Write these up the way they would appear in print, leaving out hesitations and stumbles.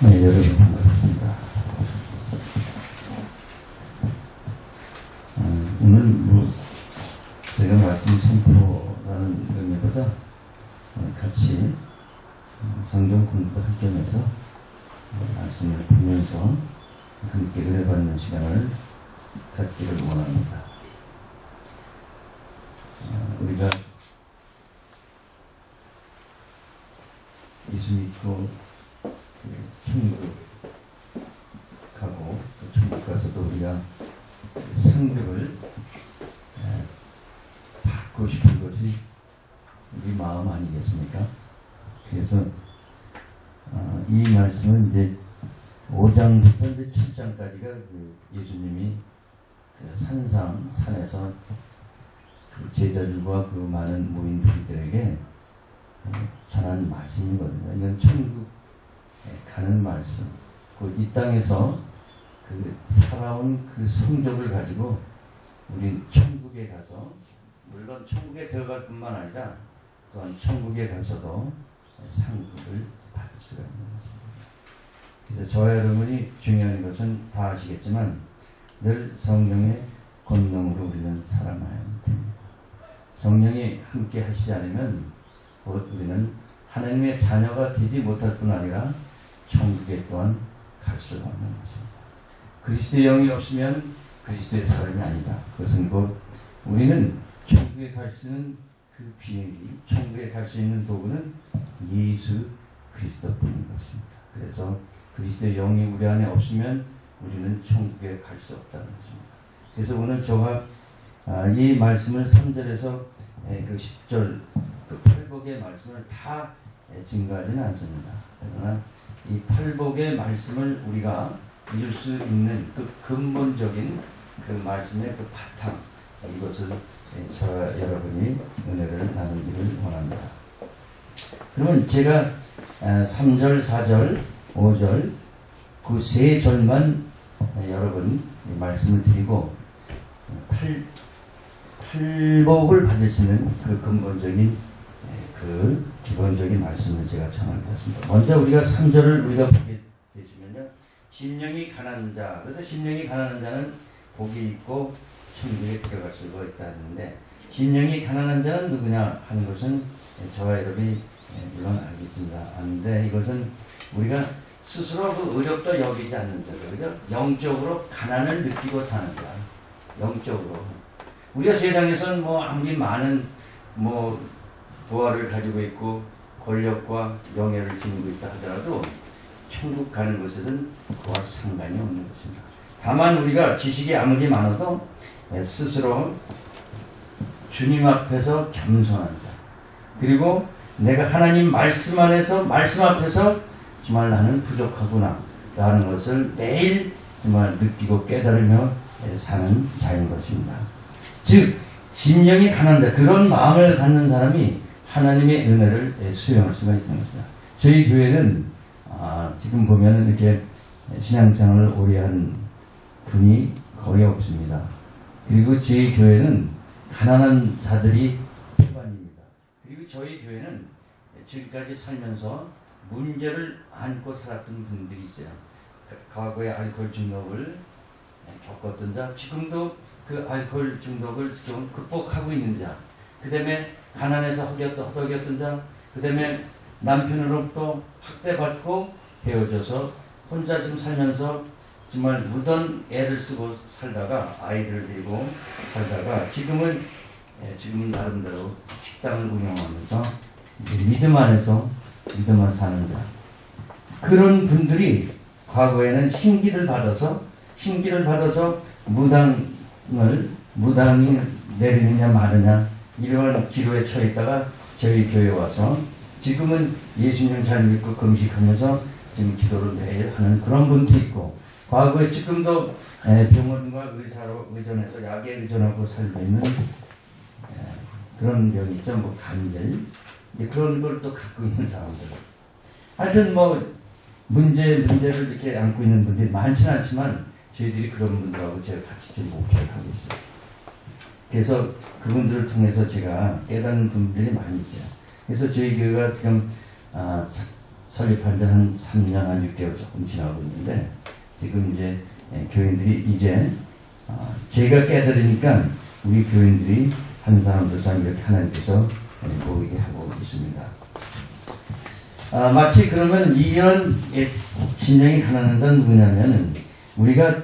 네, 여러분 반갑습니다. 오늘 제가 말씀 선포라는 의미보다 같이 성경 공부도 함께하면서 말씀을 보면서 함께 은혜받는 시간을 갖기를 원합니다. 우리가 예수 믿고 천국을 가고 또 천국 가서도 우리가 상급을 받고 싶은 것이 우리 마음 아니겠습니까? 그래서 이 말씀은 이제 5장부터 이제 7장까지가 예수님이 산에서 제자들과 그 많은 모인 무리들에게 전한 말씀이거든요. 이건 천국 가는 말씀. 이 땅에서 살아온 그 성적을 가지고 우리 천국에 가서, 물론 천국에 들어갈 뿐만 아니라 또한 천국에 가서도 상급을 받을 수가 있는 것입니다. 그래서 저와 여러분이 중요한 것은 다 아시겠지만 늘 성령의 권능으로 우리는 살아나야 됩니다. 성령이 함께 하시지 않으면 곧 우리는 하나님의 자녀가 되지 못할 뿐 아니라 천국에 또한 갈 수가 없는 것입니다. 그리스도의 영이 없으면 그리스도의 사람이 아니다. 그것은 곧 우리는 천국에 갈 수 있는 그 비행기, 천국에 갈 수 있는 도구는 예수 그리스도뿐인 것입니다. 그래서 그리스도의 영이 우리 안에 없으면 우리는 천국에 갈 수 없다는 것입니다. 그래서 오늘 저가 이 말씀을 3절에서 그 10절 그 팔복의 말씀을 다 증거하지는 않습니다. 그러나 이 팔복의 말씀을 우리가 읽을 수 있는 그 근본적인 그 말씀의 그 바탕, 이것을 저와 여러분이 은혜를 나누기를 원합니다. 그러면 제가 3절, 4절, 5절 그 세 절만 여러분 말씀을 드리고 팔복을 받으시는 그 근본적인 그 기본적인 말씀을 제가 전하겠습니다. 먼저 우리가 3절을 우리가 보게 되시면요, 심령이 가난한 자. 그래서 심령이 가난한 자는 복이 있고 천국에 들어갈 수가 있다 했는데, 심령이 가난한 자는 누구냐 하는 것은 저와 여러분이 물론 알겠습니다. 아는데 이것은 우리가 스스로 그 의롭다 여기지 않는 자들, 그죠? 영적으로 가난을 느끼고 사는 자. 영적으로 우리가 세상에서는 아무리 많은 부활을 가지고 있고 권력과 명예를 지니고 있다 하더라도 천국 가는 것에는 그와 상관이 없는 것입니다. 다만 우리가 지식이 아무리 많아도 스스로 주님 앞에서 겸손한 자, 그리고 내가 하나님 말씀 안에서, 말씀 앞에서 정말 나는 부족하구나 라는 것을 매일 정말 느끼고 깨달으며 사는 자인 것입니다. 즉 심령이 가난한 자, 그런 마음을 갖는 사람이 하나님의 은혜를 수용할 수가 있는 것입니다. 저희 교회는 지금 보면 이렇게 신앙생활을 오래 한 분이 거의 없습니다. 그리고 저희 교회는 가난한 자들이 태반입니다. 그리고 저희 교회는 지금까지 살면서 문제를 안고 살았던 분들이 있어요. 과거에 알코올 중독을 겪었던 자, 지금도 그 알코올 중독을 지금 극복하고 있는 자, 그 다음에 가난해서 허덕였던 자, 그 다음에 남편으로부터 학대받고 헤어져서 혼자 지금 살면서 정말 무던 애를 쓰고 살다가, 아이들을 데리고 살다가 지금은 지금 나름대로 식당을 운영하면서 믿음 안에서 사는 자, 그런 분들이 과거에는 신기를 받아서 무당이 내리느냐 마느냐 이러한 기로에 처해 있다가 저희 교회에 와서 지금은 예수님 잘 믿고 금식하면서 지금 기도를 매일 하는 그런 분도 있고, 과거에 지금도 병원과 의사로 의존해서 약에 의존하고 살고 있는 그런 병이 있죠. 간질, 그런 걸 또 갖고 있는 사람들. 하여튼 문제를 이렇게 안고 있는 분들이 많지는 않지만 저희들이 그런 분들하고 제가 같이 좀 목회를 하고 있어요. 그래서 그분들을 통해서 제가 깨닫는 분들이 많이 있어요. 그래서 저희 교회가 지금 설립한 지 한 3년 한 6개월 조금 지나고 있는데 지금 이제 교인들이 이제 제가 깨달으니까 우리 교인들이 한 사람 두 사람 이렇게 하나님께서 보이게 하고 있습니다. 마치 그러면 이런 심령이 가난한 자는 누구냐면은 우리가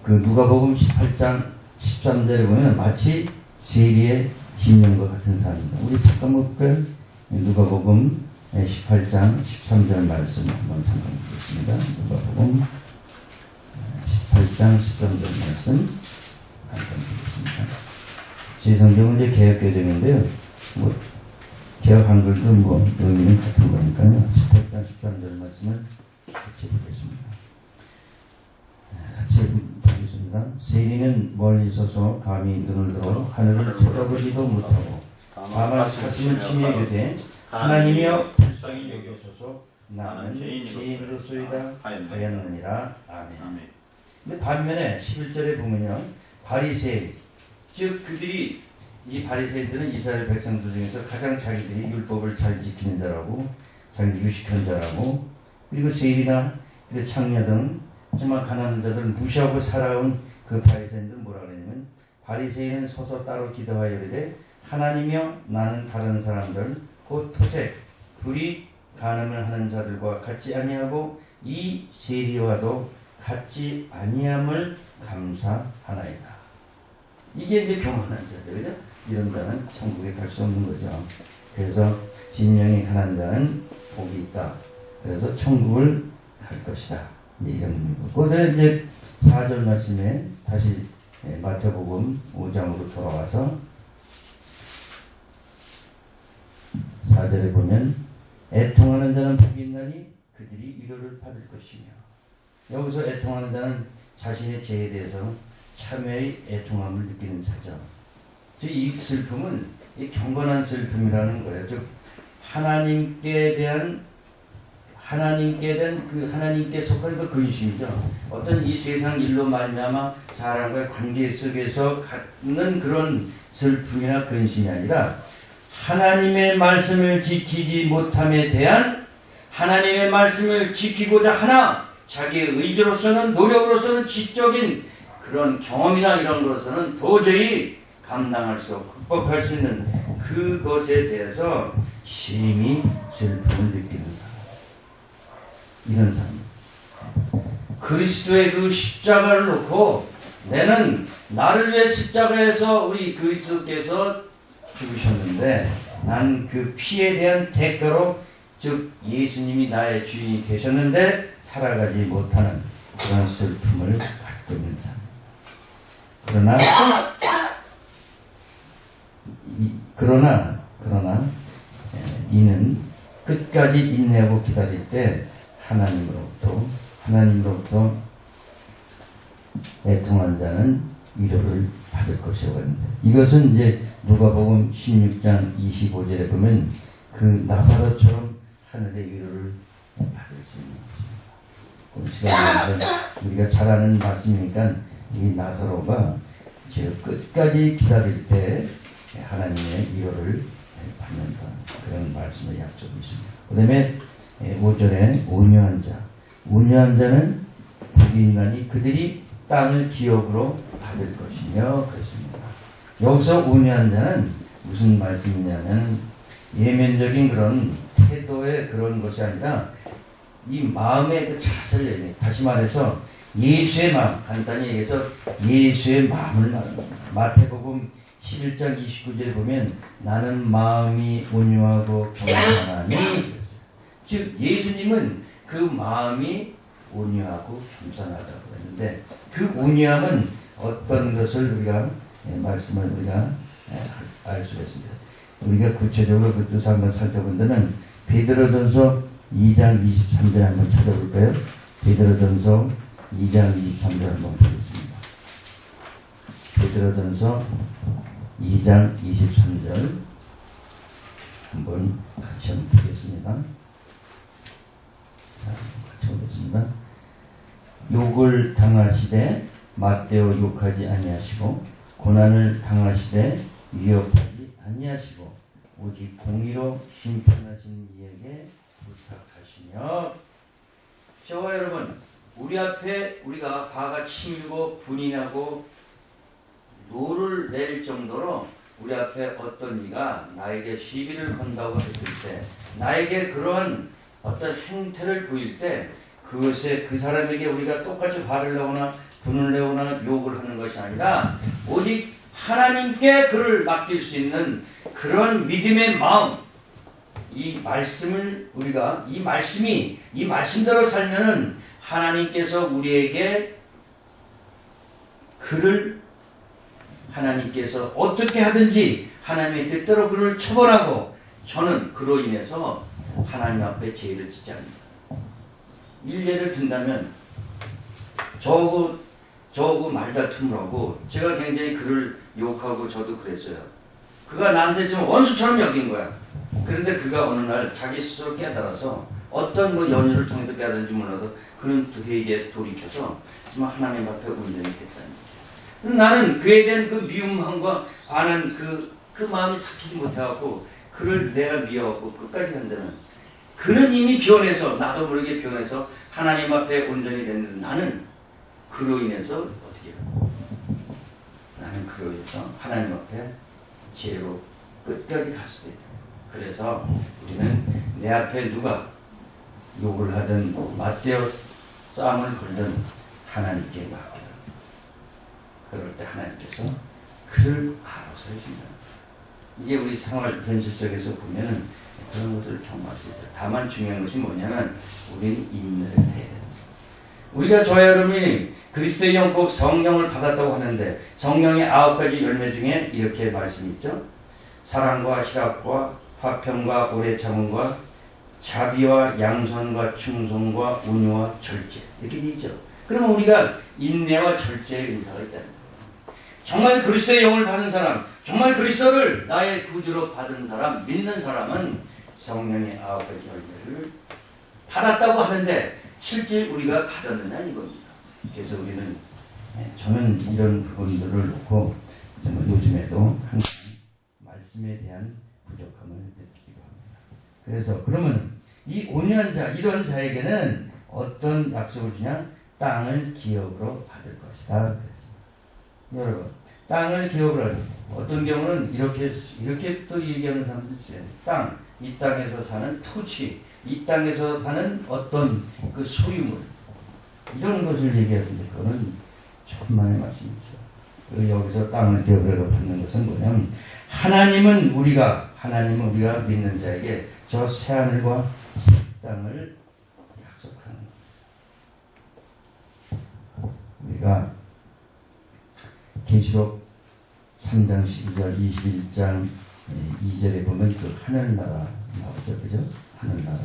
그 누가복음 18장 13절에 보면 마치 세리의 심령과 같은 사람입니다. 우리 잠깐 볼까요? 누가복음 18장 13절 말씀 한번 잠깐 보겠습니다. 누가복음 18장 13절 말씀 잠깐 보겠습니다. 제 성경은 이제 개혁개정인데요. 뭐 개혁 한글도 뭐 의미는 같은 거니까요. 18장 13절 말씀을 같이 보겠습니다. 같이 보겠습니다. 세리는 멀리 서서 감히 눈을 들어 하늘을 쳐다보지도 못하고 다만 가슴을 치며 이르되 하나님이여 불쌍히 여기소서 나는 죄인으로소이다 하였느니라. 아멘. 근데 반면에 11절에 보면요. 바리새인 즉 그들이 이 바리새인들은 이스라엘 백성들 중에서 가장 자기들이 율법을 잘 지키는 자라고 잘 유식한 자라고 그리고 세리나 창녀 등 정말 가난한 자들을 무시하고 살아온 그 바리새인들은 뭐라 그러냐면 바리새인은 서서 따로 기도하여 이르되 하나님이여 나는 다른 사람들 곧 토색 불이 간음을 하는 자들과 같지 아니하고 이 세리와도 같지 아니함을 감사하나이다. 이게 이제 교만한 자들, 그죠? 이런 자는 천국에 갈 수 없는 거죠. 그래서 심령이 가난한 자는 복이 있다. 그래서 천국을 갈 것이다. 이런 의미고. 그다음에 이제 4절 말씀에 다시 마태복음 5장으로 돌아와서 4절에 보면 애통하는 자는 복이 있나니 그들이 위로를 받을 것이며 여기서 애통하는 자는 자신의 죄에 대해서 참회의 애통함을 느끼는 자죠. 즉 이 슬픔은 이 경건한 슬픔이라는 거예요. 즉 하나님께 대한 그 하나님께 속한 그 근심이죠. 어떤 이 세상 일로 말미암아 사람과의 관계 속에서 갖는 그런 슬픔이나 근심이 아니라 하나님의 말씀을 지키지 못함에 대한 하나님의 말씀을 지키고자 하나 자기의 의지로서는 노력으로서는 지적인 그런 경험이나 이런 것으로는 도저히 감당할 수 없고 극복할 수 있는 그것에 대해서 심히 슬픔을 느끼는 사람. 이런 사람. 그리스도의 그 십자가를 놓고 나는 나를 위해 십자가에서 우리 그리스도께서 죽으셨는데 난 그 피에 대한 대가로 즉 예수님이 나의 주인이 되셨는데 살아가지 못하는 그런 슬픔을 갖고 있는 사람. 그러나 이는 끝까지 인내하고 기다릴 때 하나님으로부터 애통한 자는 위로를 받을 것이라고 하는데 이것은 이제 누가복음 16장 25절에 보면 그 나사로처럼 하늘의 위로를 받을 수 있는 것입니다. 우리가 잘 아는 말씀이니까 이 나사로가 지금 끝까지 기다릴 때 하나님의 위로를 받는다. 그런 말씀을 약속이 있습니다. 그 다음에 5절에 온유한 자는 복이 있나니 그들이 땅을 기업으로 받을 것이며 그렇습니다. 여기서 온유한 자는 무슨 말씀이냐면 예면적인 그런 태도의 그런 것이 아니라 이 마음의 그 자세를 얘기해요. 다시 말해서 예수의 마음, 간단히 얘기해서 예수의 마음을 말합니다. 마태복음 11장 29절에 보면 나는 마음이 온유하고 겸손하니 그랬어요. 즉 예수님은 그 마음이 온유하고 겸손하다고 했는데 그 온유함은 어떤 것을 우리가 말씀을 우리가 알 수가 있습니다. 우리가 구체적으로 그 뜻을 한번 살펴본다면 베드로전서 2장 23절 한번 찾아볼까요? 베드로전서 2장 23절 한번 보겠습니다. 베드로전서 2장 23절 한번 같이 한번 보겠습니다. 자, 같이 보겠습니다. 욕을 당하시되 맞대어 욕하지 아니하시고 고난을 당하시되 위협하지 아니하시고 오직 공의로 심판하신 이에게 부탁하시며. 저와 여러분, 우리 앞에 우리가 화가 치밀고 분이 나고 노를 낼 정도로 우리 앞에 어떤 이가 나에게 시비를 건다고 했을 때, 나에게 그러한 어떤 행태를 보일 때, 그것에 그 사람에게 우리가 똑같이 화를 내거나 분을 내거나 욕을 하는 것이 아니라 오직 하나님께 그를 맡길 수 있는 그런 믿음의 마음, 이 말씀을 우리가 이 말씀대로 살면은 하나님께서 우리에게 그를 하나님께서 어떻게 하든지 하나님의 뜻대로 그를 처벌하고 저는 그로 인해서 하나님 앞에 죄를 짓지 않는다. 일례를 든다면 저하고 말다툼을 하고 제가 굉장히 그를 욕하고 저도 그랬어요. 그가 나한테 좀 원수처럼 여긴 거야. 그런데 그가 어느 날 자기 스스로 깨달아서 어떤 연유를 통해서 깨달은지 몰라도 그는 회개에서 돌이켜서 정말 하나님 앞에 온전히 됐다는 거예요. 나는 그에 대한 그 미움함과 아는 그 마음이 삭히지 못해갖고 그를 내가 미워하고 끝까지 간다면 그는 이미 변해서 나도 모르게 변해서 하나님 앞에 온전히 됐는데 나는 그로 인해서 어떻게 해요? 나는 그로 인해서 하나님 앞에 죄로 끝까지 갈 수도 있다. 그래서 우리는 내 앞에 누가 욕을 하든 맞대어 싸움을 걸든 하나님께 맡기라. 그럴 때 하나님께서 그를 알아서 해준다. 이게 우리 생활 현실 속에서 보면은 그런 것을 경험할 수 있어요. 다만 중요한 것이 뭐냐면 우리는 인내를 해야 됩니다. 우리가 저와 여러분이 그리스도의 영 곧 성령을 받았다고 하는데 성령의 9가지 열매 중에 이렇게 말씀이 있죠. 사랑과 희락과 화평과 오래 참음과 자비와 양선과 충성과 온유와 절제 이렇게 돼 있죠. 그러면 우리가 인내와 절제의 은사가 있다는 거예요. 정말 그리스도의 영을 받은 사람, 정말 그리스도를 나의 구주로 받은 사람, 믿는 사람은 성령의 9가지 열매를 받았다고 하는데 실제 우리가 받았느냐 이겁니다. 그래서 우리는 저는 이런 부분들을 놓고 정말 요즘에도 항상 말씀에 대한 부족함을 느끼기도 합니다. 그래서 그러면 이 온유한 자, 이런 자에게는 어떤 약속을 주냐? 땅을 기업으로 받을 것이다. 그랬습니다. 여러분, 땅을 기업으로 하죠. 어떤 경우는 이렇게 또 얘기하는 사람도 있어요. 땅, 이 땅에서 사는 토지, 이 땅에서 사는 어떤 그 소유물, 이런 것을 얘기하는데 그거는 천만의 말씀이죠. 여기서 땅을 기업으로 받는 것은 뭐냐면 하나님은 우리가 믿는 자에게 저 새하늘과 새 땅을 약속하는 거예요. 우리가 계시록 3장 12절 21장 2절에 보면 그 하늘나라 나오죠. 그죠? 하늘나라.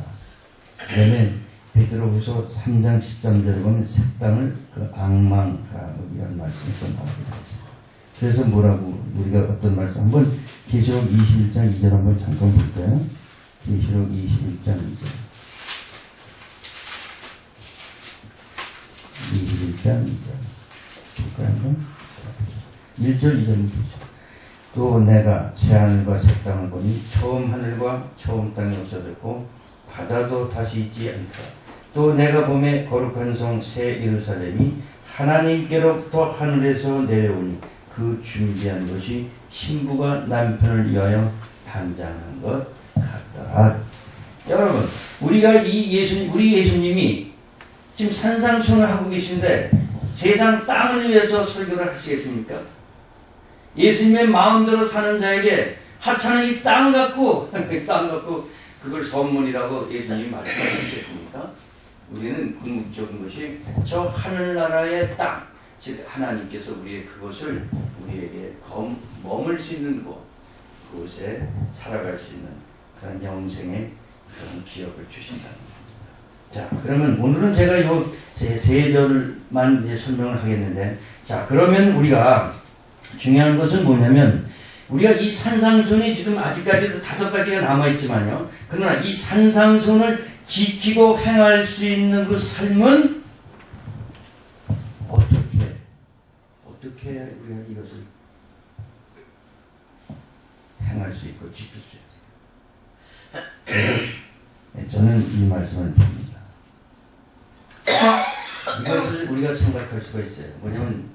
그다음에 베드로후서 3장 13절에 보면 새 땅을 그 앙망하라는 말씀이 또 나오기도 했습니다. 그래서 뭐라고 우리가 어떤 말씀 한번 계시록 21장 2절 한번 잠깐 볼까요? 계시록 21장 2절 21장 2절 볼까요? 한번 1절 2절을 보죠. 또 내가 새하늘과 새 땅을 보니 처음 하늘과 처음 땅이 없어졌고 바다도 다시 있지 않더라. 또 내가 보매 거룩한 성 새 예루살렘이 하나님께로부터 하늘에서 내려오니 그 준비한 것이 신부가 남편을 위하여 단장한 것 같더라. 여러분, 우리 예수님이 지금 산상순을 하고 계신데 세상 땅을 위해서 설교를 하시겠습니까? 예수님의 마음대로 사는 자에게 하찮은 이 땅 갖고 그걸 선물이라고 예수님이 말씀하셨습니까? 우리는 궁극적인 것이 저 하늘나라의 땅, 즉 하나님께서 그것을 우리에게 머물 수 있는 곳, 그곳에 살아갈 수 있는 그런 영생의 그런 기억을 주신다는 겁니다. 자, 그러면 오늘은 제가 세 절만 설명을 하겠는데, 자, 그러면 우리가 중요한 것은 뭐냐면 우리가 이 산상순이 지금 아직까지도 5가지가 남아있지만요. 그러나 이 산상순을 지키고 행할 수 있는 그 삶은 어떻게 우리가 이것을 행할 수 있고 지킬 수 있을까? 저는 이 말씀을 봅니다. 이것을 우리가 생각할 수가 있어요. 뭐냐면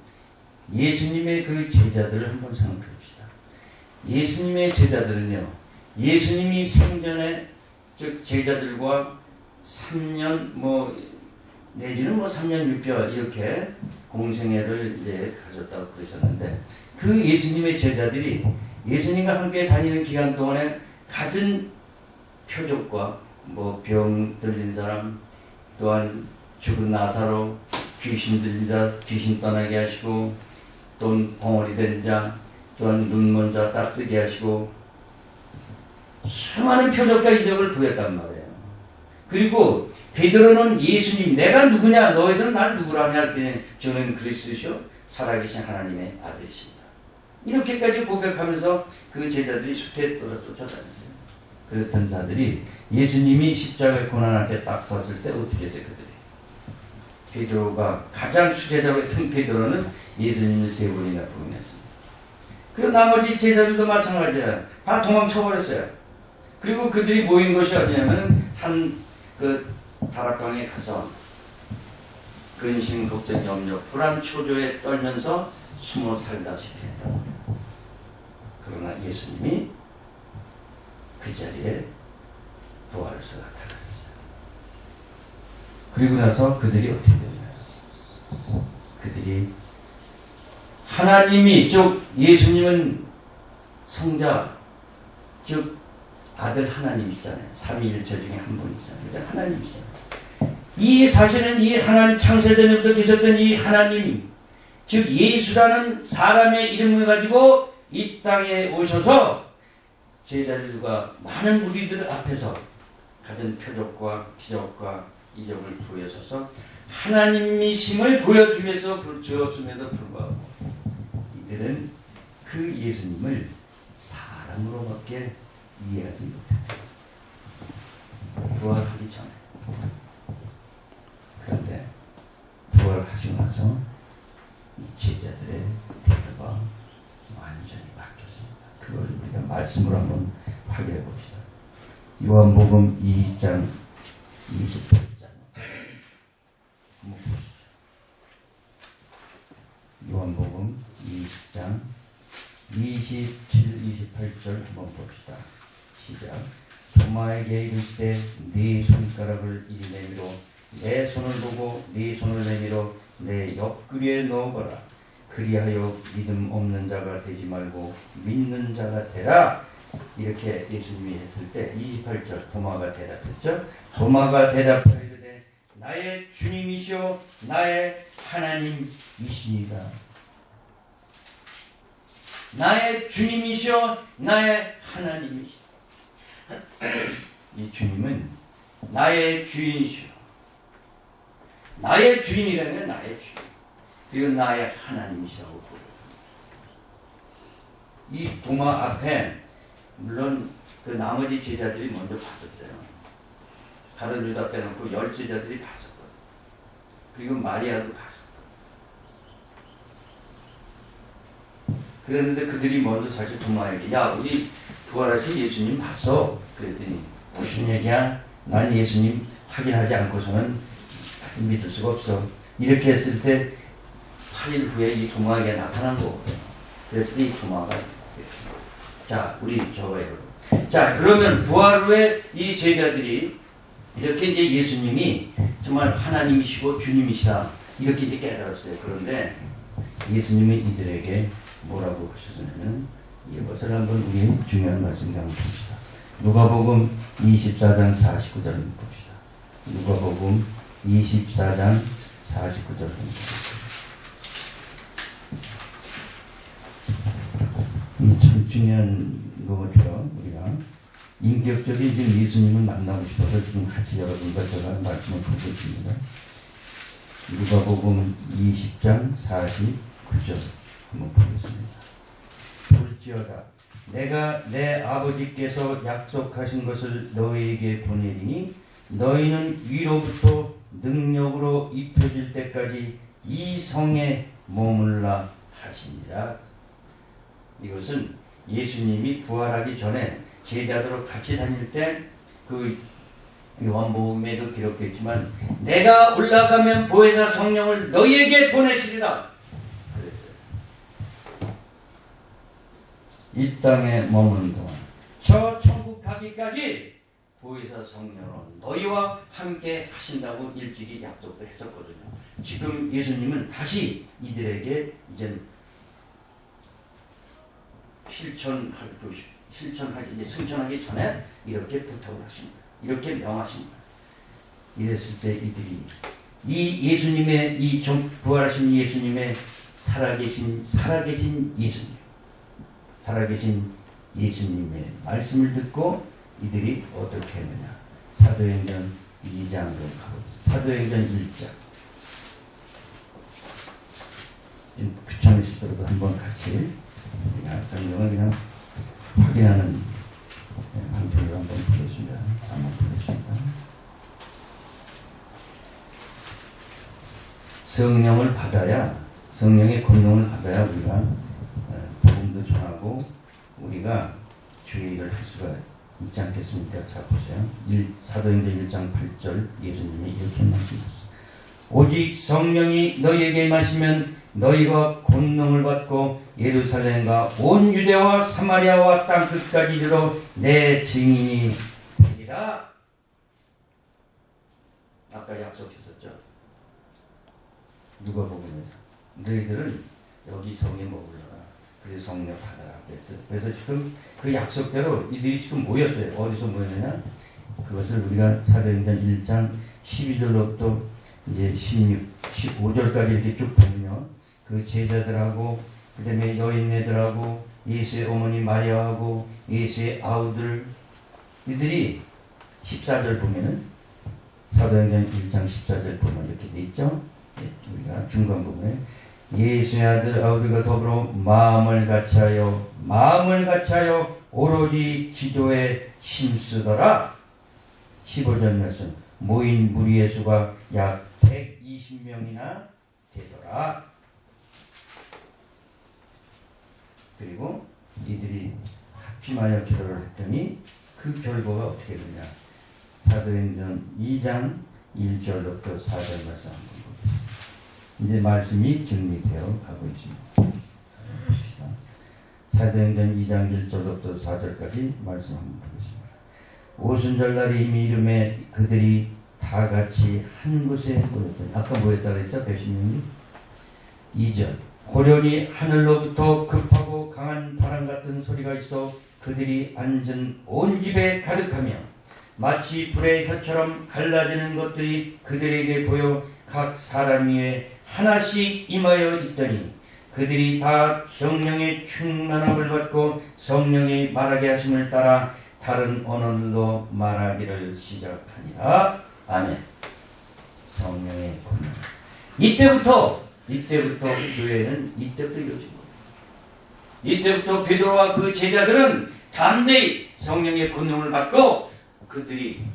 예수님의 그 제자들을 한번 생각해 봅시다. 예수님의 제자들은요, 예수님이 생전에 즉 제자들과 3년 내지는 3년 6개월 이렇게 공생애를 이제 가졌다고 그러셨는데, 그 예수님의 제자들이 예수님과 함께 다니는 기간 동안에 갖은 표적과 병 들린 사람, 또한 죽은 나사로, 귀신 들린 자 귀신 떠나게 하시고, 또는 벙어리 된 자, 또한 눈먼 자 딱 뜨게 하시고, 수많은 표적과 이적을 보였단 말이에요. 그리고 베드로는 예수님, 내가 누구냐, 너희들은 날 누구라 하냐 했더니 저는 그리스도시요 살아계신 하나님의 아들이십니다. 이렇게까지 고백하면서 그 제자들이 숲에 쫓아다녔어요. 그 전사들이 예수님이 십자가의 고난 앞에 딱 섰을 때 어떻게 했어요, 그들이? 베드로가 가장 수제자로 했던 베드로는 예수님을 3번이나 부인했습니다. 그리고 나머지 제자들도 마찬가지예요. 다 도망쳐버렸어요. 그리고 그들이 모인 것이 어디냐면 그 다락방에 가서 근심, 걱정, 염려, 불안, 초조에 떨면서 숨어 살다시피 했다. 그러나 예수님이 그 자리에 부활해서 나타났어요. 그리고 나서 그들이 어떻게 되나요? 그들이 하나님이, 즉 예수님은 성자, 즉 아들 하나님이시잖아요. 삼위일체 중에 한 분이시잖아요. 그죠? 하나님이시잖아요. 이 사실은 이 하나님, 창세전부터 계셨던 이 하나님, 즉 예수라는 사람의 이름을 가지고 이 땅에 오셔서 제자들과 많은 무리들 앞에서 가진 표적과 기적과 이적을 보여서서 하나님이심을 보여주었음에도 불구하고 이들은 그 예수님을 사람으로밖에 이해하지 못했다. 부활하기 전에. 그런데 부활하시고 나서 이 제자들의 태도가 완전히 바뀌었습니다. 그걸 우리가 말씀으로 한번 확인해 봅시다. 요한복음 20장 28절 한번 보시죠. 요한복음 20장 27, 28절 한번 봅시다. 시작. 도마에게 이르시되 네 손가락을 이리 내밀어 내 손을 보고 네 손을 내밀어 내 옆구리에 넣어보라. 그리하여 믿음 없는 자가 되지 말고 믿는 자가 되라. 이렇게 예수님이 했을 때 28절 도마가 대답했죠. 도마가 대답하여 이르되 나의 주님이시오 나의 하나님이시니라. 나의 주님이시오 나의 하나님이시오. 이 주님은 나의 주인이시오. 나의 주인이라면 나의 주인. 그리고 나의 하나님이시라고 부르요. 이 도마 앞에 물론 그 나머지 제자들이 먼저 봤었어요. 가룟 유다 빼놓고 10 제자들이 봤었거든. 그리고 마리아도 봤었거든. 그랬는데 그들이 먼저 사실 도마에게 야 우리 부활하신 예수님 봤어. 그랬더니 무슨 얘기야? 난 예수님 확인하지 않고서는 믿을 수가 없어. 이렇게 했을 때 8일 후에 이 도마에게 나타난 거거든요. 그래서 이 도마가 자 우리 저거예요. 자 그러면 부활 후에 이 제자들이 이렇게 이제 예수님이 정말 하나님이시고 주님이시다 이렇게 이제 깨달았어요. 그런데 예수님이 이들에게 뭐라고 하셨냐면 이것을 한번 우리 중요한 말씀을 한번 봅시다. 누가복음 24장 49절을 봅시다. 누가복음 24장 49절을 봅시다. 이 참 중요한 것 같아요. 우리가 인격적인 지금 예수님을 만나고 싶어서 지금 같이 여러분과 제가 말씀을 보고 있습니다. 누가복음 20장 49절 한번 보겠습니다. 볼지어다 내가 내 아버지께서 약속하신 것을 너희에게 보내리니 너희는 위로부터 능력으로 입혀질 때까지 이 성에 머물라 하시니라. 이것은 예수님이 부활하기 전에 제자들과 같이 다닐 때 그 요한복음에도 기록됐지만 내가 올라가면 보혜사 성령을 너희에게 보내시리라 그랬어요. 이 땅에 머무는 동안 저 천국 가기까지 보혜사 성령은 너희와 함께 하신다고 일찍이 약속도 했었거든요. 지금 예수님은 다시 이들에게 이제 승천하기 전에 이렇게 부탁을 하십니다. 이렇게 명하십니다. 이랬을 때 이들이 이 예수님의 이 부활하신 예수님의 살아계신 예수님의 말씀을 듣고 이들이 어떻게 했느냐. 사도행전 2장으로 가고 사도행전 1장 귀찮으시더라도 한번 같이 성경을 그냥 확인하는 방법을 한번 보겠습니다. 성령을 받아야, 성령의 권능을 받아야 우리가 복음도 전하고 우리가 주의를 할 수가 있지 않겠습니까? 자 보세요. 사도행전 1장 8절 예수님이 이렇게 말씀하셨습니다. 오직 성령이 너희에게 임하시면 너희가 권능을 받고 예루살렘과 온 유대와 사마리아와 땅끝까지 이르러 내 증인이 되리라. 아까 약속했었죠. 누가복음에서 너희들은 여기 성에 머물러라. 그래서 성령 받아라 그랬어요. 그래서 지금 그 약속대로 이들이 지금 모였어요. 어디서 모였느냐? 그것을 우리가 사도행전 1장 12절로부터 이제 15절까지 이렇게 쭉 보면요. 그 제자들하고 그 다음에 여인네들하고 예수의 어머니 마리아하고 예수의 아우들 이들이 14절 보면은 사도행전 1장 14절 보면 이렇게 돼 있죠. 우리가 중간 부분에 예수의 아들 아우들과 더불어 마음을 같이하여 오로지 기도에 힘쓰더라. 15절 말씀 모인 무리의 수가 약 120명이나 되더라. 그리고 이들이 합심하여 기도를 했더니 그 결과가 어떻게 되냐. 사도행전 2장 1절부터 4절 말씀 한번 보겠습니다. 이제 말씀이 정리되어 가고 있습니다. 봅시다. 사도행전 2장 1절부터 4절까지 말씀 한번 보겠습니다. 오순절날에 이미 이름에 그들이 다 같이 한 곳에 모였더니 아까 모였다고 했죠? 110명이 2절 고련히 하늘로부터 급하고 강한 바람 같은 소리가 있어 그들이 앉은 온 집에 가득하며 마치 불의 혀처럼 갈라지는 것들이 그들에게 보여 각 사람 위에 하나씩 임하여 있더니 그들이 다 성령의 충만함을 받고 성령이 말하게 하심을 따라 다른 언어로 말하기를 시작하니라. 아멘. 성령의 권능. 이때부터 교회는 이때부터 이루어진 겁니다. 이때부터 베드로와 그 제자들은 담대히 성령의 권능을 받고 그들이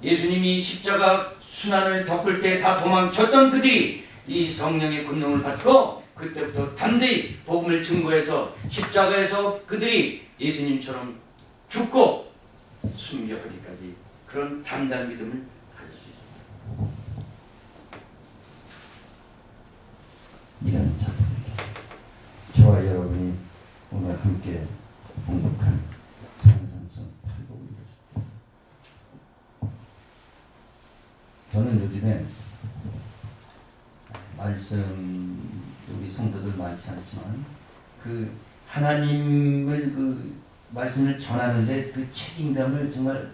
예수님이 십자가 순환을 덮을 때 다 도망쳤던 그들이 이 성령의 권능을 받고 그때부터 담대히 복음을 증거해서 십자가에서 그들이 예수님처럼 죽고 순교하기까지 그런 담대한 믿음을 가질 수 있습니다. 이런 작품입니다. 저와 여러분이 오늘 함께 봉독한 산상성 8복을 저는 요즘에 말씀 우리 성도들 많지 않지만 그 하나님을 그 말씀을 전하는데 그 책임감을 정말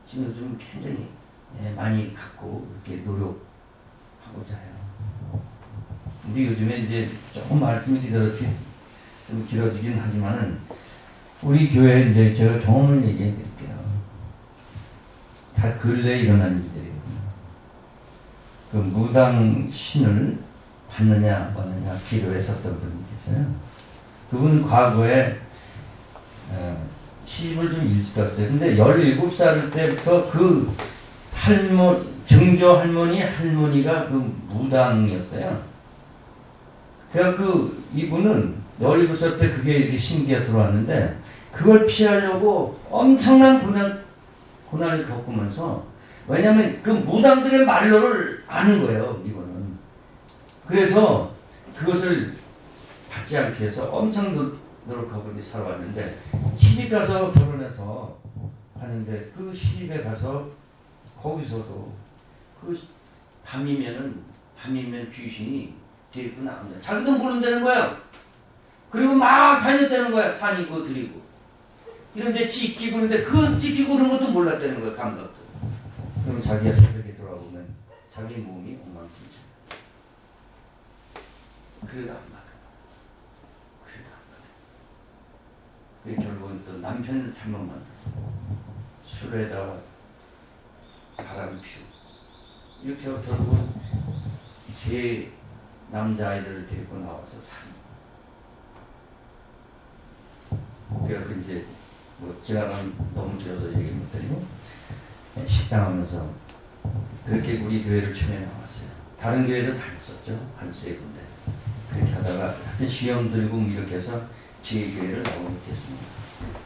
지금 요즘 굉장히 많이 갖고 이렇게 노력하고자 해요. 우리 요즘에 이제 조금 말씀이 좀 길어지긴 하지만은 우리 교회 이제 제가 경험을 얘기해 드릴게요. 다 근래에 일어난 일들이거든요. 그 무당 신을 받느냐 받느냐 기도했었던 분이 계세요. 그분 과거에 시집을 좀 일찍 갔어요. 근데 17살 때부터 그 증조 할머니가 그 무당이었어요. 그래서 이분은 17살 때 그게 이렇게 신기가 들어왔는데 그걸 피하려고 엄청난 고난을 겪으면서 왜냐하면 그 무당들의 말로를 아는 거예요, 이거는. 그래서 그것을 받지 않기 위해서 엄청 노력하고 살아왔는데, 시집가서 결혼해서 하는데, 그 시집에 가서 거기서도 그 밤이면 귀신이 데리고 나옵니다. 자기도 모른다는 거야. 그리고 막 다녔다는 거야. 산이고 들이고. 이런데 찢기고 그런데 그 찢기고 그런 것도 몰랐다는 거야. 감각도. 그럼 자기가 새벽에 돌아보면 자기 몸이 엉망진창. 그러다 안 나가. 그게 결국은 또 남편을 잘못 만났어. 술에다가 바람 피우고. 이렇게 결국은 제 남자아이들을 데리고 나와서 사는 거예요. 그래서 이제 뭐 지나가면 너무 길어서 얘기 못 드리고 식당 하면서 그렇게 우리 교회를 처음에 나왔어요. 다른 교회도 다녔었죠. 한 세 군데. 그렇게 하다가 하여튼 시험 들고 이렇게 해서 제 교회를 나오게 됐습니다.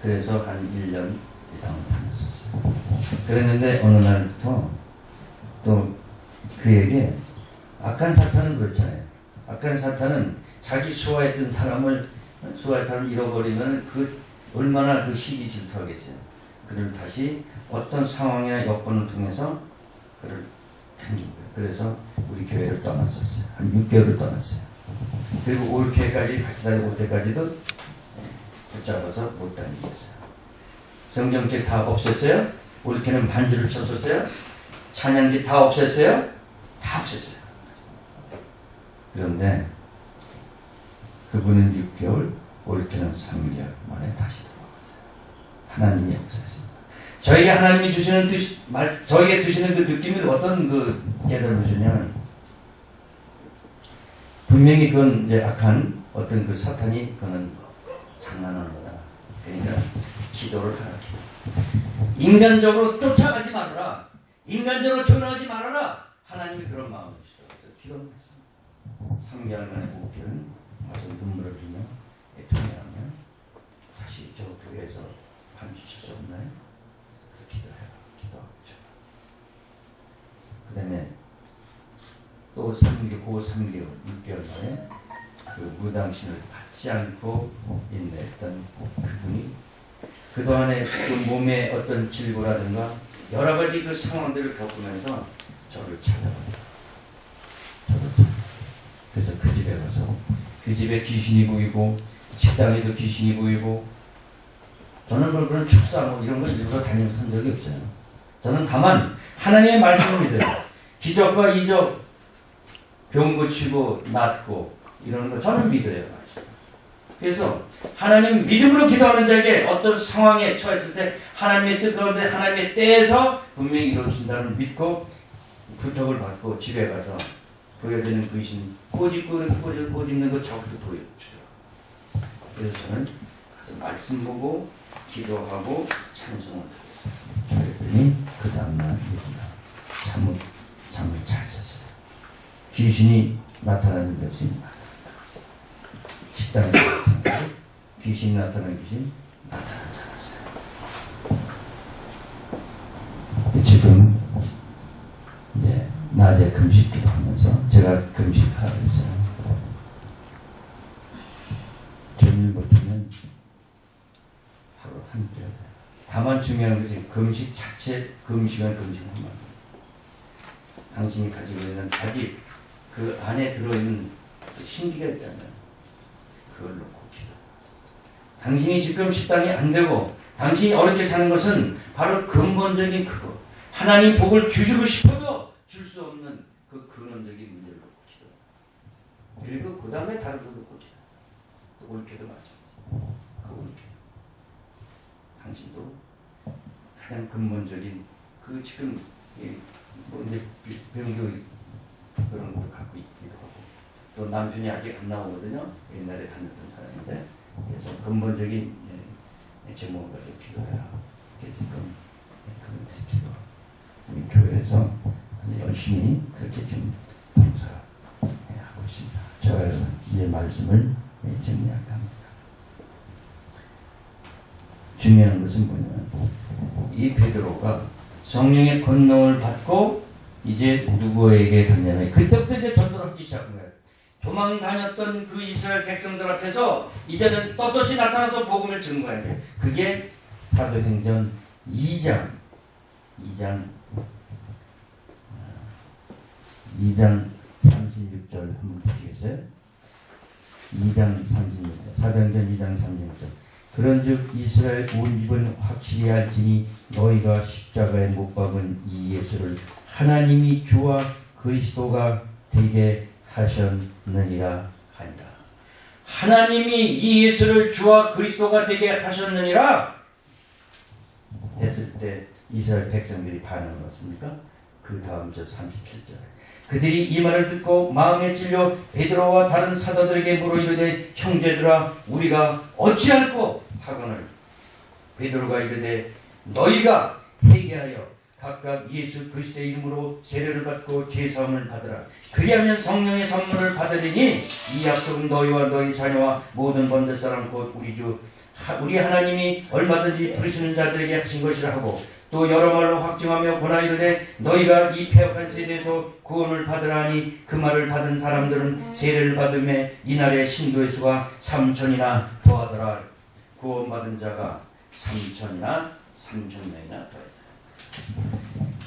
그래서 한 1년 이상 다녔었어요. 그랬는데 어느 날부터 또 그에게 악한 사탄은 그렇잖아요. 악한 사탄은 자기 좋아했던 사람을 잃어버리면 그 얼마나 그 시기 질투하겠어요. 그를 다시 어떤 상황이나 여건을 통해서 그를 당긴 거예요. 그래서 우리 교회를 떠났었어요. 한 6개월을 떠났어요. 그리고 올케까지 같이 다니고 올 때까지도 붙잡아서 못 다니겠어요. 성경책 다 없앴어요. 올케는 반주를 쳤었어요. 찬양지 다 없앴어요. 다 없앴어요. 그런데 그분은 6개월, 올케는 3개월 만에 다시 돌아왔어요. 하나님이 역사했습니다. 저에게 하나님이 주시는 저에게 주시는 그 느낌이 어떤 그 깨달음을 주냐면, 분명히 그건 이제 악한 어떤 그 사탄이 그는 장난하는 거다. 그러니까 기도를 하라. 인간적으로 쫓아가지 말아라. 인간적으로 전화하지 말아라. 하나님이 그런 마음을 주셔서 기도를 했습니다. 3개월 만에 목교는 와서 눈물을 흘리며 애통해하며 다시 저 교회에서 반주실 수 없나요? 기도해라. 기도하죠. 그 다음에 또 3개월, 6개월 만에 그 무당신을 받지 않고 인내했던 그분이 그동안에 그 몸의 어떤 질고라든가 여러 가지 그 상황들을 겪으면서 저를 찾아갑니다. 그래서 그 집에 가서 그 집에 귀신이 보이고 식당에도 귀신이 보이고 저는 그런 축사 뭐 이런 거 일부러 다니면서 적이 없어요. 저는 다만 하나님의 말씀을 믿어요. 기적과 이적 병 고치고 낫고 이런 거 저는 믿어요. 그래서 하나님 믿음으로 기도하는 자에게 어떤 상황에 처했을 때 하나님의 뜻 가운데 하나님의 때에서 분명히 이루어진다는 믿고 부탁을 받고 집에 가서 보여지는 귀신 꼬집는 거 자꾸 보여줘요. 그래서 저는 가서 말씀 보고 기도하고 찬송을 드렸어요. 그랬더니 그 다음날 얘기가 잠을 잘 잤어요. 귀신이 나타나는 것이 식당에 귀신이 나타나는 귀신 나타나지 않았어요. 지금 이제 낮에 금식기도 하면서 제가 금식하라고 했어요. 저녁부터는 하루 한 끼. 다만 중요한 것이 금식 자체, 금식은 금식만 말이에요. 당신이 가지고 있는 아직 그 안에 들어있는 그 신기가 있잖아요. 그걸 놓고 기도. 당신이 지금 식당이 안 되고 당신이 어렵게 사는 것은 바로 근본적인 그거. 하나님 복을 주시고 싶어도 줄 수 없는 그 근원적인 문제를 놓고 기도. 그리고 그 다음에 다른 걸 놓고 기도. 또 올케도 마찬가지. 그 올케. 당신도 가장 근본적인 그 지금 뭐 이제 병교 그런 것도 갖고 있기도 하고 또 남편이 아직 안 나오거든요. 옛날에 다녔던 사람인데 그래서 근본적인 제목을 가지고 기도해라. 그래서 지금 그런 기도 우리 교회에서 열심히 그렇게 좀 봉사하고 있습니다. 제가 이제 말씀을 정리할까 합니다. 중요한 것은 뭐냐면 이 베드로가 성령의 권능을 받고 이제 누구에게 갔냐면 그때부터 이제 전도를 하기 시작한 거예요. 도망 다녔던 그 이스라엘 백성들 앞에서 이제는 떳떳이 나타나서 복음을 증거해야 돼요. 그게 사도행전 2장 36절 한번 보시겠어요? 2장 36절 사도행전 2장 36절 그런즉 이스라엘 온 집은 확실히 알지니 너희가 십자가에 못 박은 이 예수를 하나님이 주와 그리스도가 되게 하셨느니라 하니라. 하나님이 이 예수를 주와 그리스도가 되게 하셨느니라 했을 때 이스라엘 백성들이 반응을 했습니까? 그 다음 절 37절 그들이 이 말을 듣고 마음에 찔려 베드로와 다른 사도들에게 물어 이르되 형제들아 우리가 어찌할꼬 하거늘 베드로가 이르되 너희가 회개하여 각각 예수 그리스도의 이름으로 세례를 받고 죄사함을 받으라. 그리하면 성령의 선물을 받으리니 이 약속은 너희와 너희 자녀와 모든 번들 사람 곧 우리 하나님이 얼마든지 부르시는 자들에게 하신 것이라 하고 또 여러 말로 확증하며 권하 이르되 너희가 이 패역한 세대에서 구원을 받으라 하니 그 말을 받은 사람들은 세례를 받음에 이날의 신도의 수가 3천이나 더하더라. 구원받은 자가 3천명이나 더했다.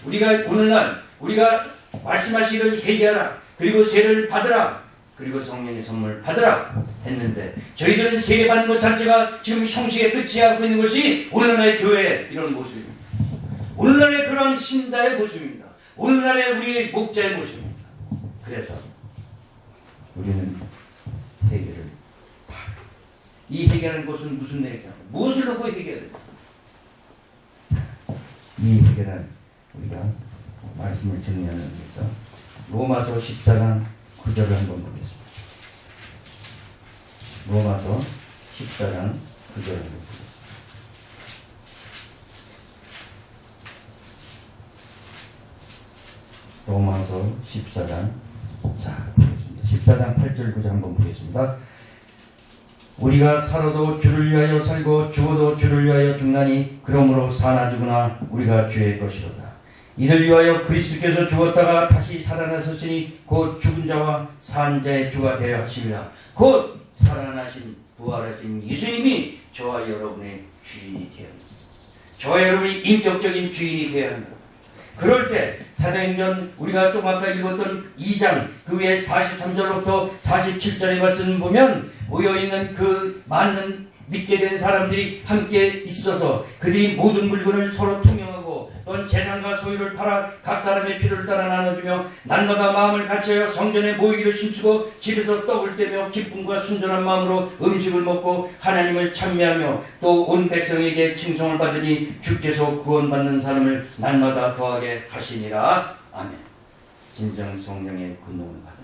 우리가 오늘날 우리가 말씀하시기를 회개하라 그리고 세례를 받으라 그리고 성령의 선물 받으라 했는데 저희들은 세례 받는 것 자체가 지금 형식의 끝이 하고 있는 것이 오늘날의 교회의 이런 모습입니다. 오늘날의 그런 신다의 모습입니다. 오늘날의 우리의 목자의 모습입니다. 그래서 우리는 회개를 이 회개하는 것은 무슨 회개냐? 무엇을 놓고 회개해야 됩니까? 이 회개는 우리가 말씀을 정리하는 데서 로마서 14장 9절을 한번 보겠습니다. 로마서 14장 9절을 한번 보겠습니다. 로마서 14장 자 보겠습니다. 14장 8절 9절 한번 보겠습니다. 우리가 살아도 주를 위하여 살고 죽어도 주를 위하여 죽나니 그러므로 사나 죽으나 우리가 주의 것이로다. 이를 위하여 그리스도께서 죽었다가 다시 살아나셨으니 곧 죽은 자와 산 자의 주가 되려 하심이라. 곧 살아나신 부활하신 예수님이 저와 여러분의 주인이 되어야 합니다. 저와 여러분이 인격적인 주인이 되어야 합니다. 그럴 때 사도행전 우리가 좀 아까 읽었던 2장 그 위에 43절부터 47절의 말씀을 보면 모여있는 그 많은 믿게 된 사람들이 함께 있어서 그들이 모든 물건을 서로 통용하고 또한 재산과 소유를 팔아 각 사람의 필요를 따라 나눠주며 날마다 마음을 같이하여 성전에 모이기를 힘쓰고 집에서 떡을 떼며 기쁨과 순전한 마음으로 음식을 먹고 하나님을 찬미하며 또 온 백성에게 칭송을 받으니 주께서 구원받는 사람을 날마다 더하게 하시니라. 아멘. 진정 성령의 권능을 받은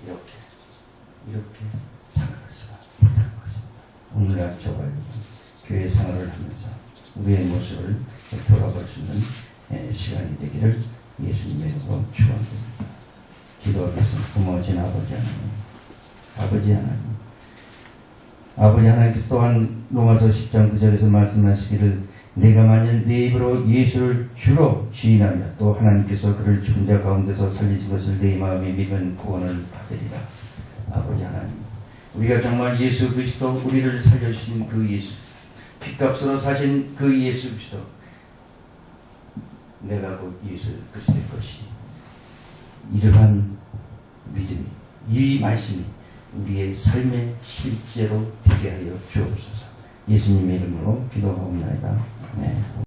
자들은 이렇게 살아갈 수가 있다는 것입니다. 오늘날 저와 교회 생활을 하면서 우리의 모습을 돌아볼 수 있는 시간이 되기를 예수님의 이름으로 축원합니다. 기도하겠습니다. 고마우신 아버지 하나님께서 또한 로마서 10장 9절에서 말씀하시기를 내가 만일 내 입으로 예수를 주로 주인하며 또 하나님께서 그를 죽은 자 가운데서 살리신 것을 내 마음에 믿으면 구원을 받으리라. 아버지 하나님, 우리가 정말 예수 그리스도 우리를 살려주신 그 예수, 핏값으로 사신 그 예수 그리스도, 내가 곧 예수 그리스도의 것이니 이러한 믿음이, 이 말씀이 우리의 삶의 실제로 되게 하여 주옵소서. 예수님의 이름으로 기도하옵나이다. 네.